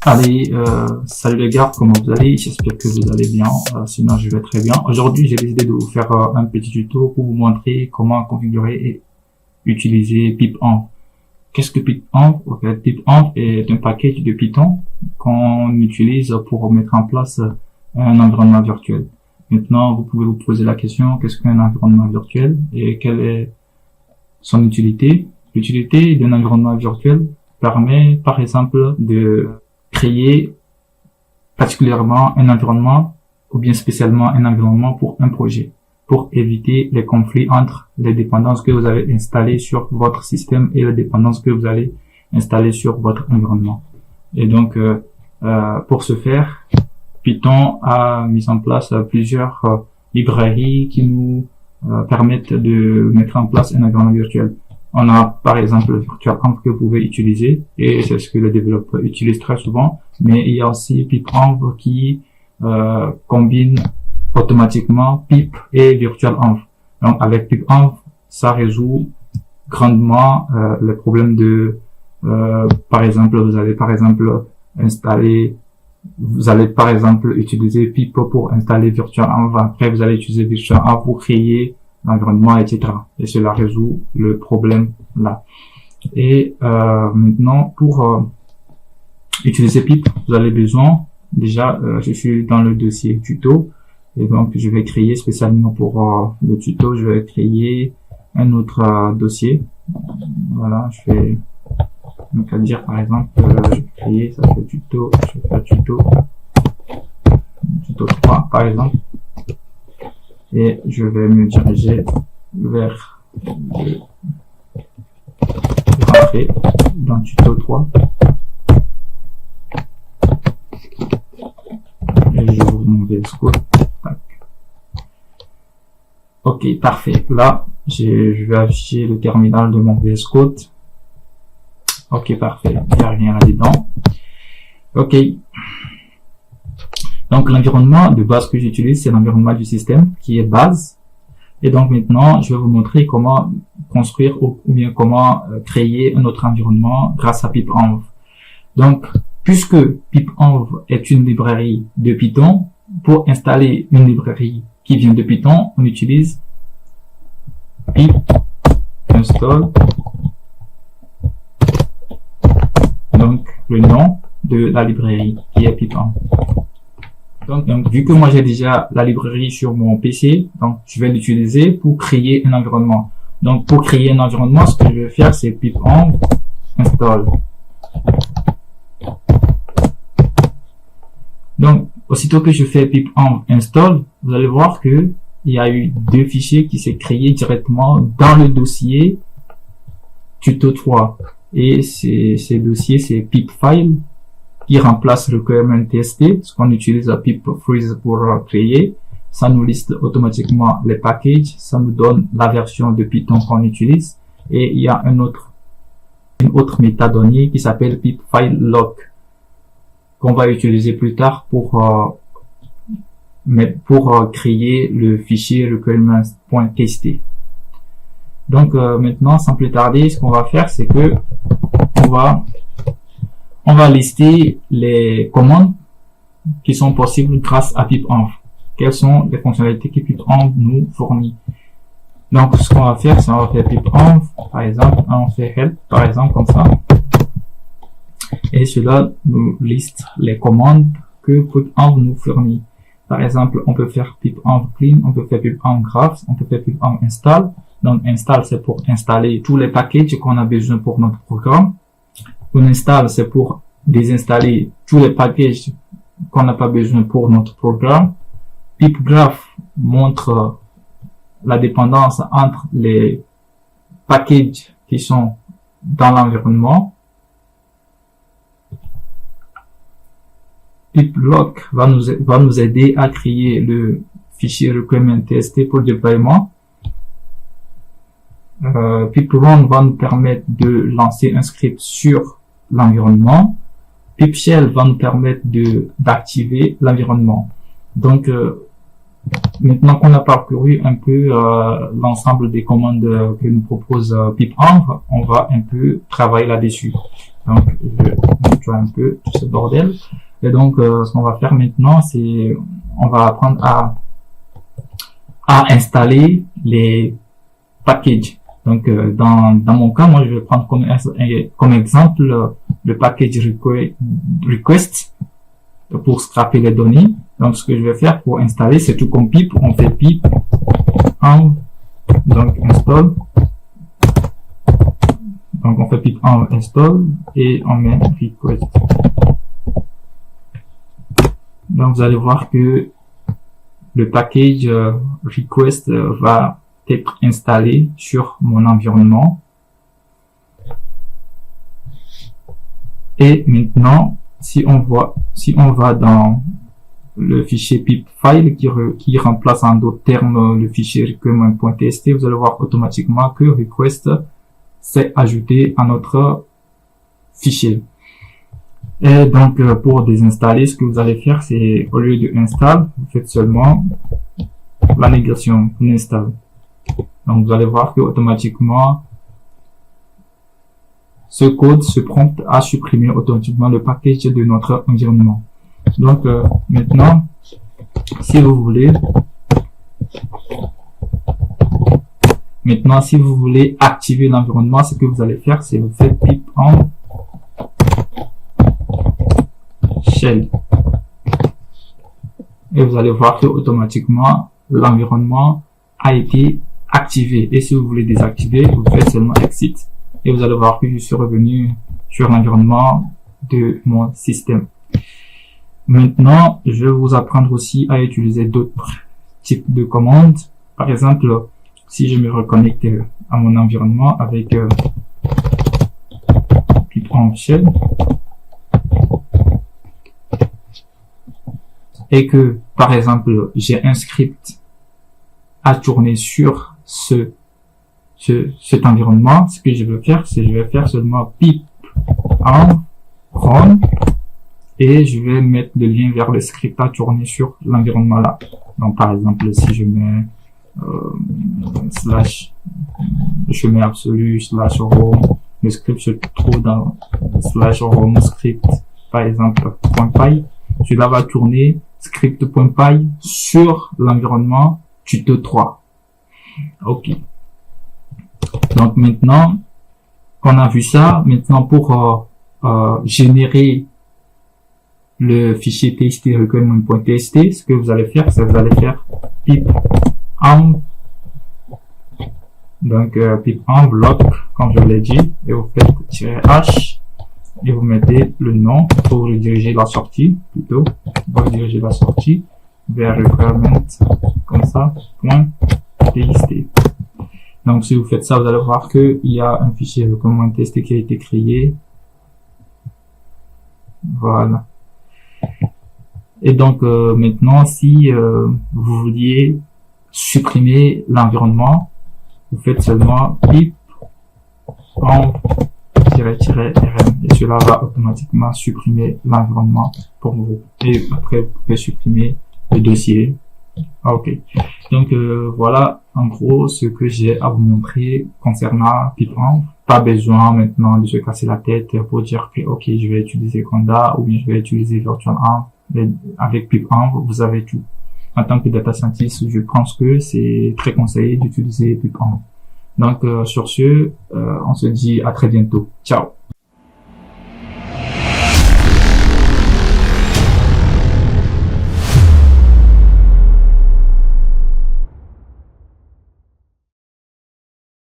Allez, salut les gars, comment vous allez? J'espère que vous allez bien, sinon je vais très bien. Aujourd'hui, j'ai décidé de vous faire un petit tuto pour vous montrer comment configurer et utiliser pipenv. Qu'est-ce que pipenv? En fait, pipenv est un package de Python qu'on utilise pour mettre en place un environnement virtuel. Maintenant, vous pouvez vous poser la question, qu'est-ce qu'un environnement virtuel et quelle est son utilité? L'utilité d'un environnement virtuel permet, par exemple, de créer particulièrement un environnement ou bien spécialement un environnement pour un projet, pour éviter les conflits entre les dépendances que vous avez installées sur votre système et les dépendances que vous allez installer sur votre environnement. Et donc, pour ce faire, Python a mis en place plusieurs librairies qui nous permettent de mettre en place un environnement virtuel. On a par exemple virtualenv que vous pouvez utiliser et c'est ce que les développeurs utilisent très souvent, mais il y a aussi pipenv qui combine automatiquement pip et virtualenv. Donc avec pipenv, ça résout grandement les problèmes de par exemple vous allez par exemple utiliser pip pour installer virtualenv, après vous allez utiliser virtualenv pour créer l'environnement, etc. Et cela résout le problème là. Et maintenant, pour utiliser pip, vous avez besoin, déjà, je suis dans le dossier tuto, et donc je vais créer spécialement pour le tuto, je vais créer un autre dossier. Voilà, je vais donc dire par exemple, je vais créer, ça fait tuto, je vais faire tuto 3 par exemple. Et je vais me diriger vers rentrer dans tuto 3. Et j'ouvre mon VS Code. Ok, parfait. Là, je vais afficher le terminal de mon VS Code. Ok, parfait. Il n'y a rien là-dedans. Ok. Donc, l'environnement de base que j'utilise, c'est l'environnement du système qui est base. Et donc, maintenant, je vais vous montrer comment construire ou bien comment créer un autre environnement grâce à pipenv. Donc, puisque pipenv est une librairie de Python, pour installer une librairie qui vient de Python, on utilise pip install. Donc, le nom de la librairie qui est pipenv. Donc, vu que moi j'ai déjà la librairie sur mon PC, donc je vais l'utiliser pour créer un environnement. Donc, pour créer un environnement, ce que je vais faire, c'est pipenv install. Donc, aussitôt que je fais pipenv install, vous allez voir que il y a eu deux fichiers qui s'est créé directement dans le dossier tuto 3. Et ces dossiers, c'est pipfile qui remplace le requirement tst, ce qu'on utilise à pip freeze pour créer. Ça nous liste automatiquement les packages, ça nous donne la version de Python qu'on utilise. Et il y a une autre métadonnée qui s'appelle pipfilelock qu'on va utiliser plus tard pour créer le fichier requirements.txt. Donc maintenant, sans plus tarder, ce qu'on va faire, c'est que on va lister les commandes qui sont possibles grâce à pipenv. Quelles sont les fonctionnalités que pipenv nous fournit. Donc, ce qu'on va faire, c'est on va faire pipenv, par exemple, on fait help, par exemple, comme ça. Et cela nous liste les commandes que pipenv nous fournit. Par exemple, on peut faire pipenv clean, on peut faire pipenv graph, on peut faire pipenv install. Donc, install, c'est pour installer tous les packages qu'on a besoin pour notre programme. On installe, c'est pour désinstaller tous les packages qu'on n'a pas besoin pour notre programme. Pipgraph montre la dépendance entre les packages qui sont dans l'environnement. Piplock va nous aider à créer le fichier requirement tst pour le déploiement. Piprun va nous permettre de lancer un script sur l'environnement. Pipshell va nous permettre d'activer l'environnement. Donc, Maintenant qu'on a parcouru un peu l'ensemble des commandes que nous propose pipenv, on va un peu travailler là-dessus. Donc, je nettoie un peu tout ce bordel. Et donc, ce qu'on va faire maintenant, c'est on va apprendre à installer les packages. Donc, dans mon cas, moi, je vais prendre comme exemple le package request pour scraper les données. Donc, ce que je vais faire pour installer, c'est tout comme pip. On fait pip env, donc install. Donc, on fait pip env install et on met request. Donc, vous allez voir que le package request va être installé sur mon environnement. Et maintenant, si on va dans le fichier pip file qui remplace en d'autres termes le fichier requirement.txt, vous allez voir automatiquement que request s'est ajouté à notre fichier. Et donc, pour désinstaller, ce que vous allez faire, c'est au lieu de install, vous faites seulement la négation install. Donc, vous allez voir que automatiquement, ce code se prompte à supprimer automatiquement le package de notre environnement. Donc, maintenant, si vous voulez activer l'environnement, ce que vous allez faire, c'est vous faites pip env shell. Et vous allez voir que automatiquement, l'environnement a été activé. Et si vous voulez désactiver, vous faites seulement exit. Et vous allez voir que je suis revenu sur l'environnement de mon système. Maintenant, je vais vous apprendre aussi à utiliser d'autres types de commandes. Par exemple, si je me reconnecte à mon environnement avec pipenv shell et que, par exemple, j'ai un script à tourner sur cet environnement, ce que je veux faire, c'est je vais faire seulement pipenv run et je vais mettre le lien vers le script à tourner sur l'environnement là. Donc, par exemple, si je mets je mets absolu /home, le script se trouve dans /home script, par exemple, .py, cela va tourner script.py sur l'environnement tuto 3. Ok. Donc maintenant qu'on a vu ça, maintenant pour générer le fichier txt requirement.txt, ce que vous allez faire, c'est vous allez faire pip env, donc pip env lock, comme je l'ai dit, et vous faites -h et vous mettez le nom pour rediriger la sortie, plutôt pour rediriger la sortie vers requirement comme ça .txt. Donc si vous faites ça, vous allez voir qu'il y a un fichier requirement.txt qui a été créé. Voilà. Et donc maintenant, si vous vouliez supprimer l'environnement, vous faites seulement pip env -rm et cela va automatiquement supprimer l'environnement pour vous. Et après, vous pouvez supprimer le dossier. Ok. Donc voilà en gros ce que j'ai à vous montrer concernant pipenv. Pas besoin maintenant de se casser la tête pour dire que ok, je vais utiliser Conda ou bien je vais utiliser virtualenv. Avec pipenv, vous avez tout. En tant que data scientist, je pense que c'est très conseillé d'utiliser pipenv. Donc sur ce, on se dit à très bientôt. Ciao.